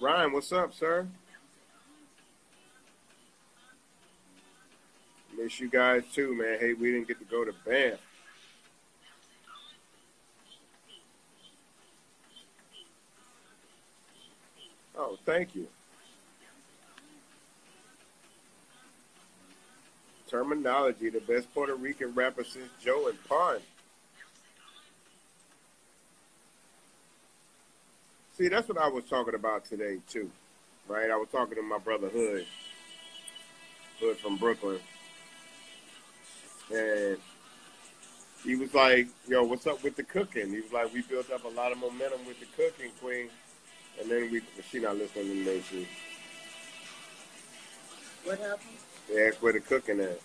Ryan, what's up, sir? Miss you guys too, man. Hey, we didn't get to go to Banff. Oh, thank you. Terminology, the best Puerto Rican rapper since Joe and Pun. See, that's what I was talking about today too, right? I was talking to my brother Hood from Brooklyn, and he was like, "Yo, what's up with the cooking?" He was like, "We built up a lot of momentum with the cooking, Queen, and then she not listening to me. What happened? They asked where the cooking at.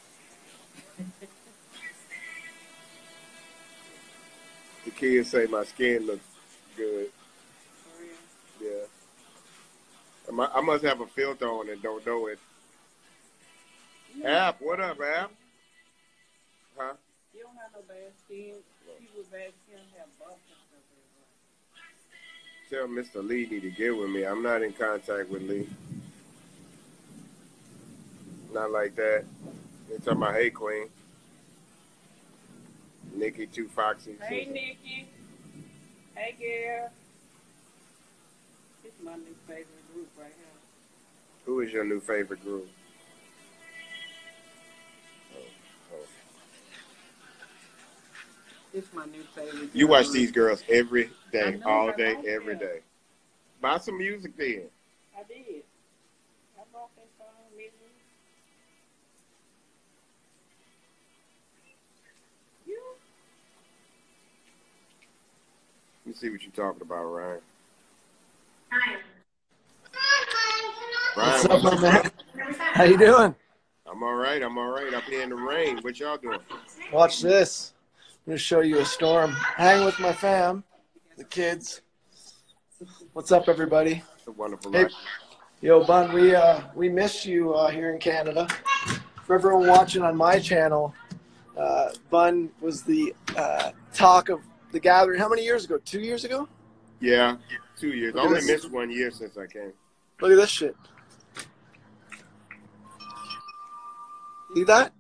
The kids say my skin looks good. Yeah. I must have a filter on and don't know it. App, what up, App? Huh? You don't have no bad skin. People with bad skin have bumps and stuff. Tell Mr. Lee need to get with me. I'm not in contact with Lee. Not like that. They talking about, hey, Queen. Nikki, too foxy. Hey, Nikki. Hey, Gare. This is my new favorite group right here. Who is your new favorite group? This is my new favorite. You watch these girls every day, all day, like every day. Buy some music then. I did. I bought that song, music. You? Let me see what you're talking about, Ryan. What's up, my man? How you doing? I'm all right. Up here in the rain. What y'all doing? Watch this. I'm going to show you a storm. Hang with my fam, the kids. What's up, everybody? It's a wonderful Hey, life. yo, Bun, we missed you here in Canada. For everyone watching on my channel, Bun was the talk of the gathering. How many years ago? 2 years ago? Yeah, 2 years. I Look at only this. missed 1 year since I came. Look at this shit. See that?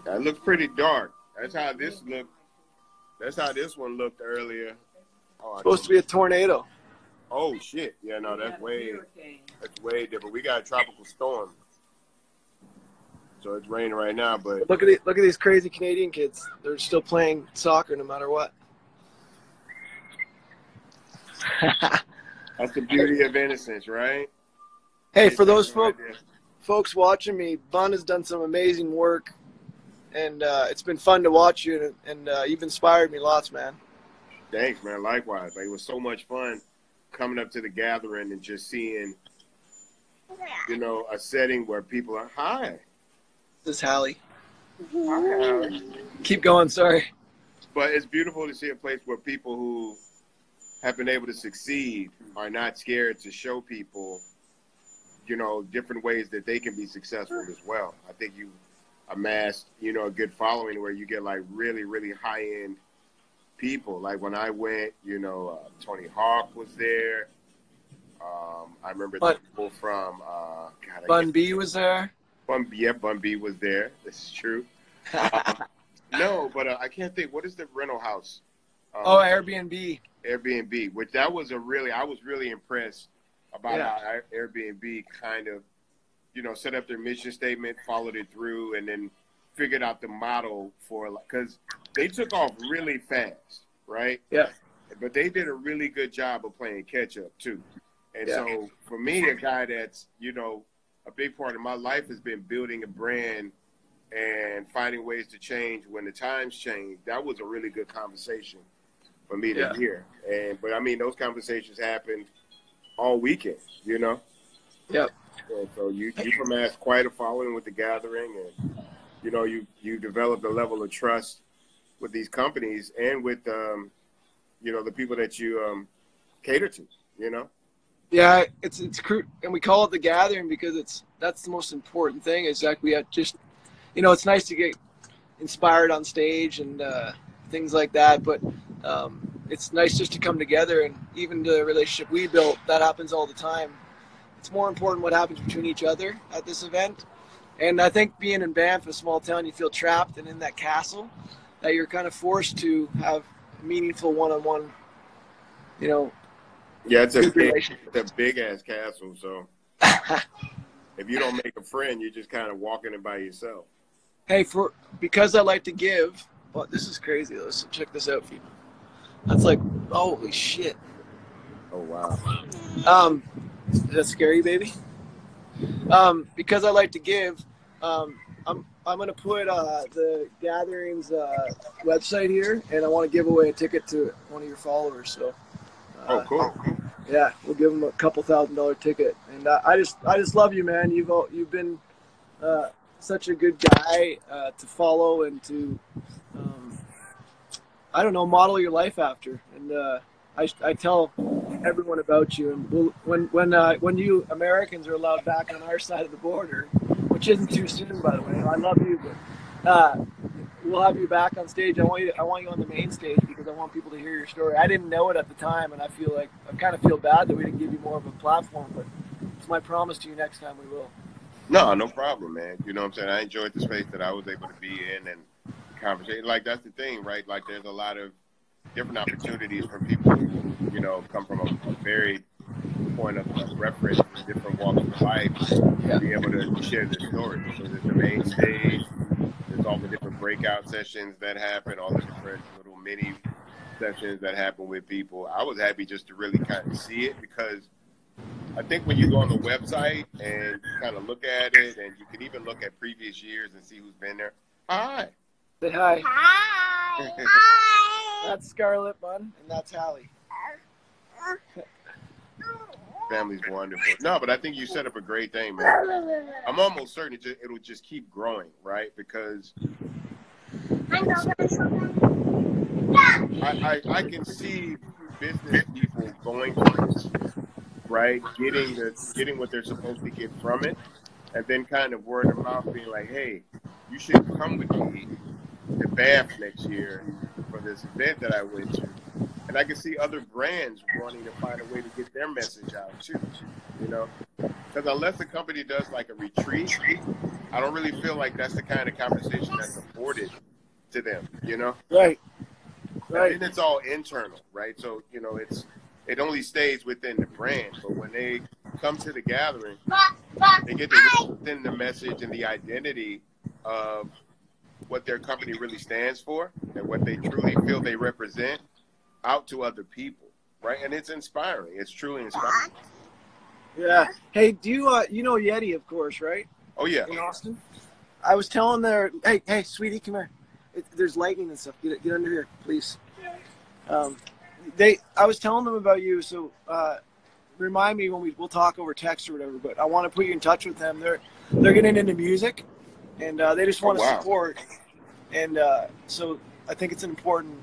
That looks pretty dark. That's how this looked. That's how this one looked earlier. Oh, Supposed to be a tornado. Oh shit! Yeah, no, that's way different. We got a tropical storm, so it's raining right now. But Look at these crazy Canadian kids. They're still playing soccer no matter what. that's the beauty of innocence, right? Hey, for those Right there. folks watching me, Bun has done some amazing work, and it's been fun to watch you, and you've inspired me lots, man. Thanks, man. Likewise. Like, it was so much fun coming up to the gathering and just seeing, a setting where people are, hi. This is Hallie. Hi. Keep going, sorry. But it's beautiful to see a place where people who have been able to succeed are not scared to show people, different ways that they can be successful as well. I think you amassed, a good following where you get like really, really high-end people. Like when I went, Tony Hawk was there. I remember the people from Bun B was there. Bun B was there. This is true. No, but I can't think. What is the rental house? Airbnb. Airbnb, which I was really impressed about how Airbnb kind of, set up their mission statement, followed it through, and then figured out the model for, because they took off really fast, right? Yeah. But they did a really good job of playing catch up too. And so for me, a guy that's, a big part of my life has been building a brand and finding ways to change when the times change. That was a really good conversation for me to hear. But I mean, those conversations happened all weekend, Yep. And so you amassed quite a following with the gathering, and you developed a level of trust with these companies and with the people that you cater to. Yeah, it's crude, and we call it the gathering because that's the most important thing. Is like we have just, it's nice to get inspired on stage and things like that, but it's nice just to come together, and even the relationship we built, that happens all the time. it's more important what happens between each other at this event. And I think being in Banff, a small town, you feel trapped and in that castle that you're kind of forced to have meaningful one-on-one, you know. Yeah, it's a big ass castle. So if you don't make a friend, you're just kind of walking it by yourself. Hey, because I like to give. Well, this is crazy. Let's check this out, people. That's like, holy shit. Oh wow. Is that scary, baby? Because I like to give, I'm gonna put the Gatherings website here, and I want to give away a ticket to one of your followers. So. Oh, cool. Yeah, we'll give them a couple $1,000 ticket, and I just love you, man. You've been such a good guy to follow and to I don't know, model your life after. And I tell everyone about you. And when you Americans are allowed back on our side of the border, which isn't too soon, by the way. I love you, but we'll have you back on stage. I want you on the main stage because I want people to hear your story. I didn't know it at the time, and I kind of feel bad that we didn't give you more of a platform. But it's my promise to you, next time we will. No problem, man. You know what I'm saying? I enjoyed the space that I was able to be in and conversation. Like, that's the thing, right? Like, there's a lot of different opportunities for people who, you know, come from a varied point of reference in different walks of life to be able to share their stories. So there's the main stage, there's all the different breakout sessions that happen, all the different little mini sessions that happen with people. I was happy just to really kind of see it, because I think when you go on the website and you kind of look at it, and you can even look at previous years and see who's been there. Hi. Say hi. Hi. That's Scarlett, Bun, and that's Hallie. Family's wonderful. No, but I think you set up a great thing, man. I'm almost certain it'll just keep growing, right? Because I can see business people going to this, right? Getting what they're supposed to get from it, and then kind of word of mouth being like, hey, you should come with me to Banff next year for this event that I went to. And I can see other brands wanting to find a way to get their message out too, you know? Because unless the company does like a retreat, I don't really feel like that's the kind of conversation that's afforded to them, you know? Right. And it's all internal, right? So, you know, it only stays within the brand. But when they come to the gathering, they get to within the message and the identity of what their company really stands for and what they truly feel they represent out to other people, right? And it's inspiring. It's truly inspiring. Yeah. Hey, do you know Yeti, of course, right? Oh, yeah. In Austin? I was telling hey, sweetie, come here. There's lightning and stuff. Get under here, please. I was telling them about you, so remind me when we'll talk over text or whatever, but I want to put you in touch with them. They're getting into music, and they just want to support. And so I think it's an important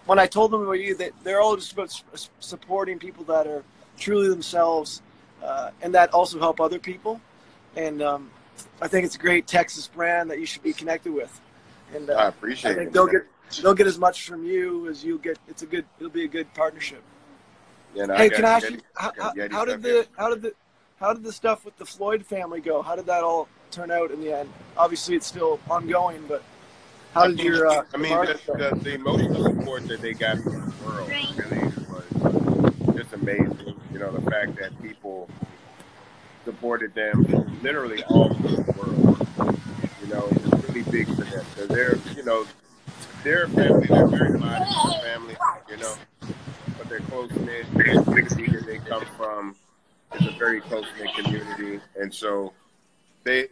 when I told them about you, that they're all just about supporting people that are truly themselves, and that also help other people. And I think it's a great Texas brand that you should be connected with. And I appreciate it. They'll get as much from you as you get. It'll be a good partnership. Yeah, no, hey, can I ask you how did the stuff with the Floyd family go? How did that all turn out in the end? Obviously, it's still ongoing, but how did your? The emotional support that they got from the world really was just amazing. You know, the fact that people supported them from literally all over the world. You know, it's really big for them because their family, they're very modest family. You know, but they're close knit. The community that they come from is a very close knit community, and so. They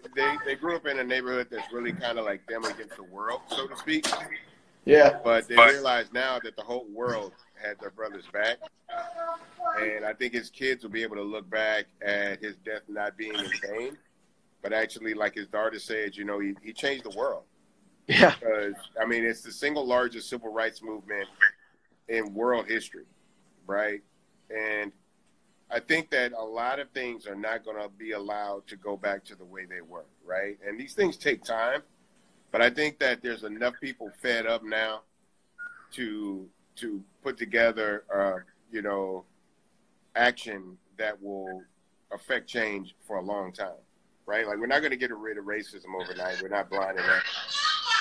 grew up in a neighborhood that's really kind of like them against the world, so to speak. Yeah. But they realize now that the whole world had their brother's back. And I think his kids will be able to look back at his death not being in vain, but actually, like his daughter said, you know, he changed the world. Yeah. Because, I mean, it's the single largest civil rights movement in world history, right? And I think that a lot of things are not going to be allowed to go back to the way they were, right? And these things take time, but I think that there's enough people fed up now to put together, action that will affect change for a long time, right? Like we're not going to get rid of racism overnight. We're not blind enough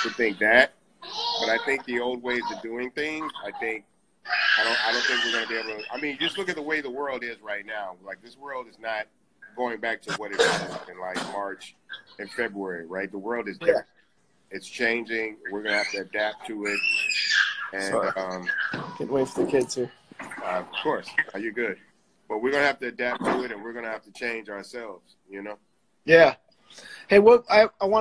to think that. But I think the old ways of doing things, I don't think we're going to be able to. I mean, just look at the way the world is right now. Like this world is not going back to what it was in like March and February, right? The world is different. It's changing. We're going to have to adapt to it. And can't wait for the kids here. of course, you're good. But we're going to have to adapt to it, and we're going to have to change ourselves, you know? Yeah. Hey, I want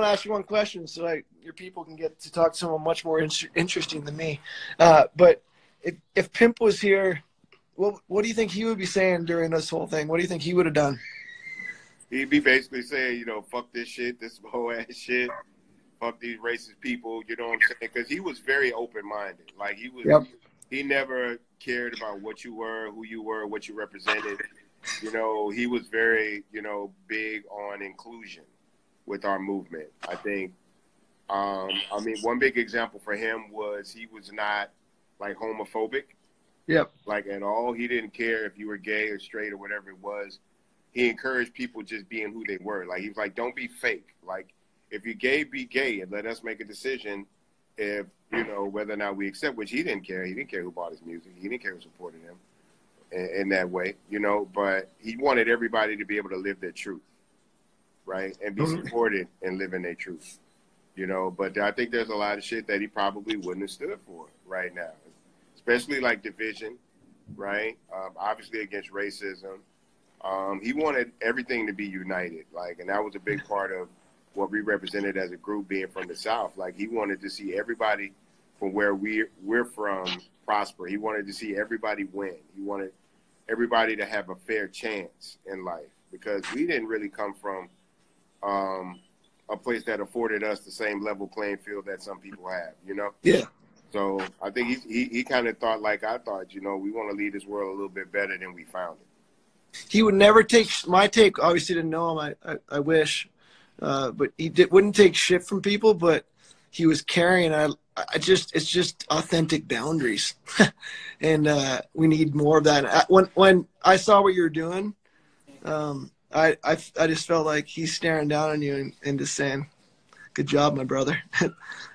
to ask you one question so your people can get to talk to someone much more interesting than me. But if Pimp was here, what do you think he would be saying during this whole thing? What do you think he would have done? He'd be basically saying, you know, fuck this shit, this whole ass shit. Fuck these racist people, you know what I'm saying? Because he was very open-minded. Like, he never cared about what you were, who you were, what you represented. You know, he was very, you know, big on inclusion with our movement. I think, I mean, one big example for him was he was not, like, homophobic. Yep. Like, at all. He didn't care if you were gay or straight or whatever it was. He encouraged people just being who they were. Like, he was like, don't be fake. Like, if you're gay, be gay, and let us make a decision if, you know, whether or not we accept, which he didn't care. He didn't care who bought his music. He didn't care who supported him in that way, you know, but he wanted everybody to be able to live their truth, right, and be supported and live in their truth, you know. But I think there's a lot of shit that he probably wouldn't have stood for right now, especially like division, right, obviously against racism. He wanted everything to be united, like, and that was a big part of what we represented as a group being from the South. Like, he wanted to see everybody from where we're from prosper. He wanted to see everybody win. He wanted everybody to have a fair chance in life, because we didn't really come from a place that afforded us the same level playing field that some people have, you know? Yeah. So I think he kind of thought like I thought, you know, we want to leave this world a little bit better than we found it. He would never take my take. Obviously didn't know him. I wish. But he wouldn't take shit from people, but he was caring. It's just authentic boundaries. And we need more of that. When I saw what you were doing, I just felt like he's staring down on you and just saying, good job, my brother.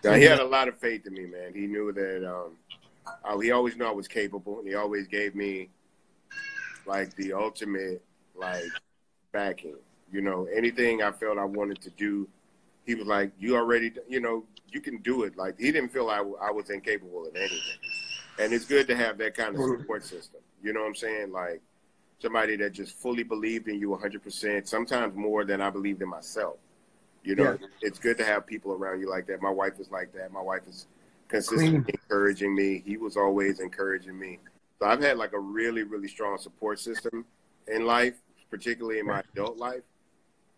Now, he had a lot of faith in me, man. He knew that he always knew I was capable, and he always gave me like the ultimate like backing. You know, anything I felt I wanted to do, he was like, you already, you know, you can do it. Like, he didn't feel I was incapable of anything. And it's good to have that kind of support system. You know what I'm saying? Like, somebody that just fully believed in you 100%, sometimes more than I believed in myself. You know, It's good to have people around you like that. My wife is like that. My wife is consistently encouraging me. He was always encouraging me. So I've had like a really, really strong support system in life, particularly in my adult life.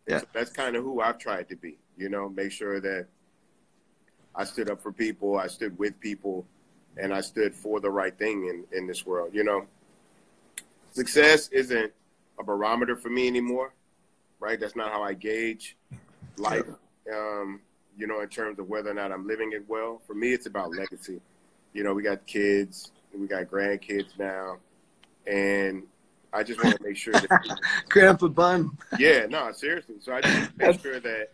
Yeah. So that's kind of who I've tried to be, you know, make sure that I stood up for people, I stood with people, and I stood for the right thing in this world. You know, success isn't a barometer for me anymore, right? That's not how I gauge life, you know, in terms of whether or not I'm living it well. For me, it's about legacy. You know, we got kids, we got grandkids now, and I just want to make sure that Grandpa Bun. Yeah, no, seriously. So I just make sure that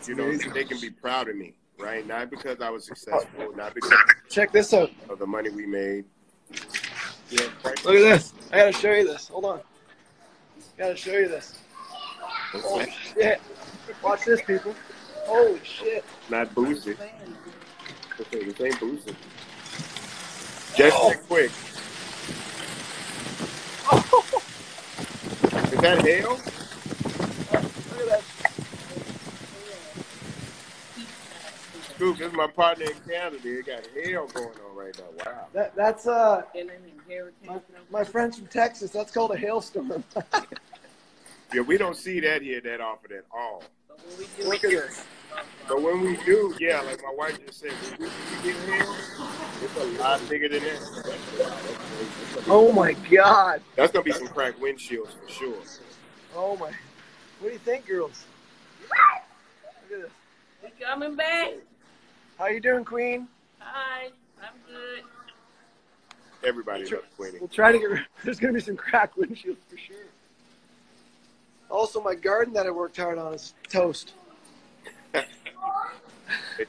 you know they can be proud of me, right? Not because I was successful, not because check this out of the money we made. Yeah, look at this. I gotta show you this. Hold on. Gotta show you this. Oh shit! Watch this, people. Holy shit! Not boosted. Okay, this ain't boosted. Just quick. Is that hail? Look at that. Scoop, this is my partner in Canada. They got hail going on right now. Wow. That's my friends from Texas. That's called a hailstorm. Yeah, we don't see that here that often at all. Look at this. But when we do, yeah, like my wife just said, when we get hail, it's a lot bigger than that. Oh my God. That's gonna be some cracked windshields for sure. Oh my. What do you think, girls? Look at this. We coming back. How you doing, Queen? Hi, I'm good. Everybody loves Queenie. We'll try to get rid. There's going to be some cracked windshields for sure. Also, my garden that I worked hard on is toast.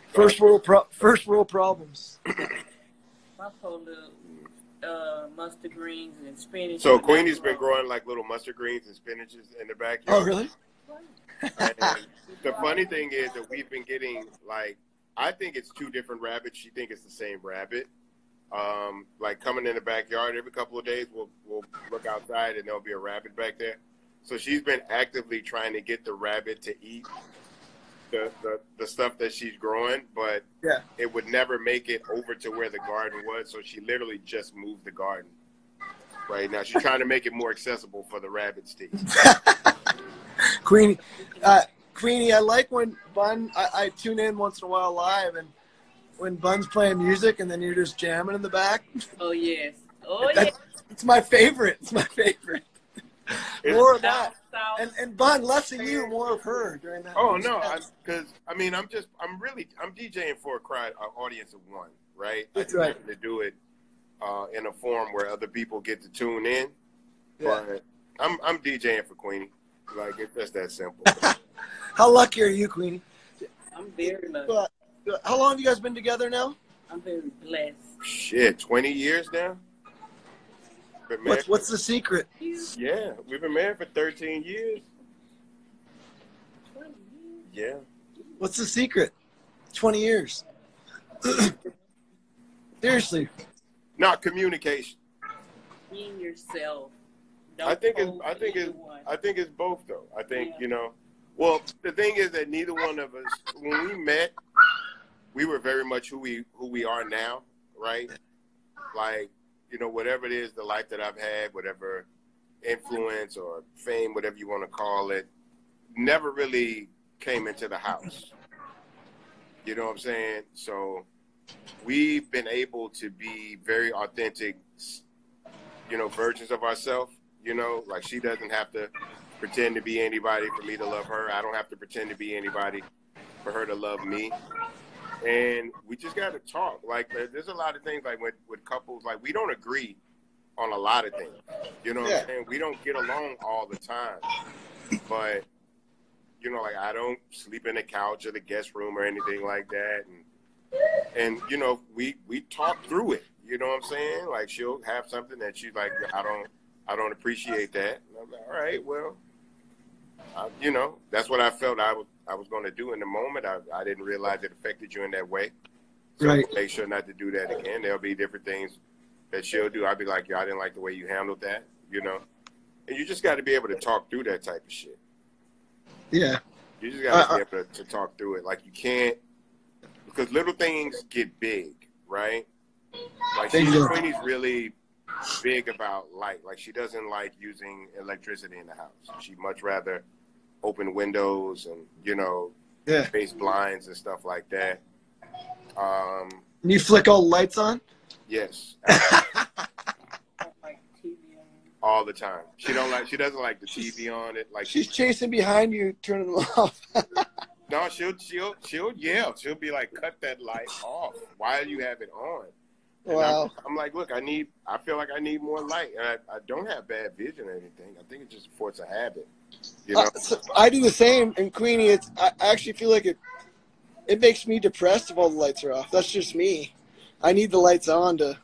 First world problems. My poor little mustard greens and spinach. So Queenie's been growing like little mustard greens and spinaches in the backyard. Oh, really? And the funny thing is that we've been getting like, I think it's two different rabbits. She thinks it's the same rabbit. Like coming in the backyard every couple of days, we'll look outside and there'll be a rabbit back there. So she's been actively trying to get the rabbit to eat the stuff that she's growing, but yeah, it would never make it over to where the garden was. So she literally just moved the garden. Right now, she's trying to make it more accessible for the rabbits to eat. Queenie, I like when Bun. I tune in once in a while live, and when Bun's playing music, and then you're just jamming in the back. Oh yes, oh yes. It's my favorite. It's my favorite. More of that, and Bun, less of you, more of her during that. Oh no, because I'm DJing for an audience of one, right? That's I right. have to do it in a form where other people get to tune in. Yeah. But I'm DJing for Queenie. Like it's just that simple. How lucky are you, Queenie? I'm very lucky. How long have you guys been together now? I'm very blessed. Shit, 20 years now. What's the secret? Yeah, we've been married for 13 years. 20 years? Yeah. What's the secret? 20 years. Seriously. Not communication. Being yourself. I think it's both though. I think, well, the thing is that neither one of us, when we met, we were very much who we are now, right? Like, whatever it is, the life that I've had, whatever influence or fame, whatever you want to call it, never really came into the house. You know what I'm saying? So we've been able to be very authentic, versions of ourselves. Like she doesn't have to pretend to be anybody for me to love her. I don't have to pretend to be anybody for her to love me. And we just got to talk. Like, there's a lot of things, like, with couples, like, we don't agree on a lot of things. You know what I'm saying? We don't get along all the time. But, like, I don't sleep in the couch or the guest room or anything like that. And we talk through it. You know what I'm saying? Like, she'll have something that she's like, I don't appreciate that. And I'm like, all right, well, that's what I felt I was going to do in the moment. I didn't realize it affected you in that way. So right. Make sure not to do that again. There'll be different things that she'll do. I'll be like, I didn't like the way you handled that, And you just got to be able to talk through that type of shit. Yeah. You just got to be able to talk through it. Like, you can't, because little things get big, right? Like, Queenie's really big about light. Like, she doesn't like using electricity in the house. She'd much rather open windows and, face blinds and stuff like that. You flick all the lights on? Yes. Like TV on. All the time. She doesn't like the TV on it. Like, she's chasing behind you, turning them off. No, she'll yell. She'll be like, cut that light off. Why do you have it on? And wow. I'm like, look, I feel like I need more light. And I don't have bad vision or anything. I think it's just a force of habit. So I do the same. And Queenie, I actually feel like it makes me depressed if all the lights are off. That's just me. I need the lights on to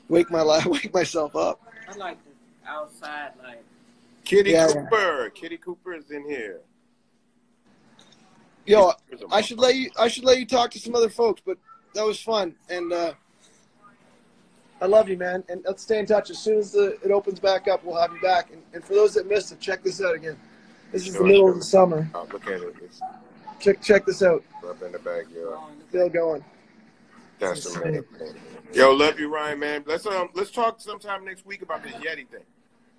wake myself up. I like the outside light. Kitty Cooper. Yeah. Kitty Cooper is in here. Yo, I should let you talk to some other folks, but that was fun. And I love you, man. And let's stay in touch. As soon as it opens back up, we'll have you back. And for those that missed it, check this out again. This is the middle of the summer. Oh, look at it. Check this out. Up in the backyard. Still going. That's amazing. Yo, love you, Ryan, man. Let's talk sometime next week about this Yeti thing.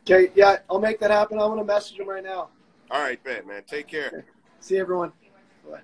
Okay, yeah, I'll make that happen. I'm gonna message him right now. All right, bet, man. Take care. Okay. See everyone. Bye.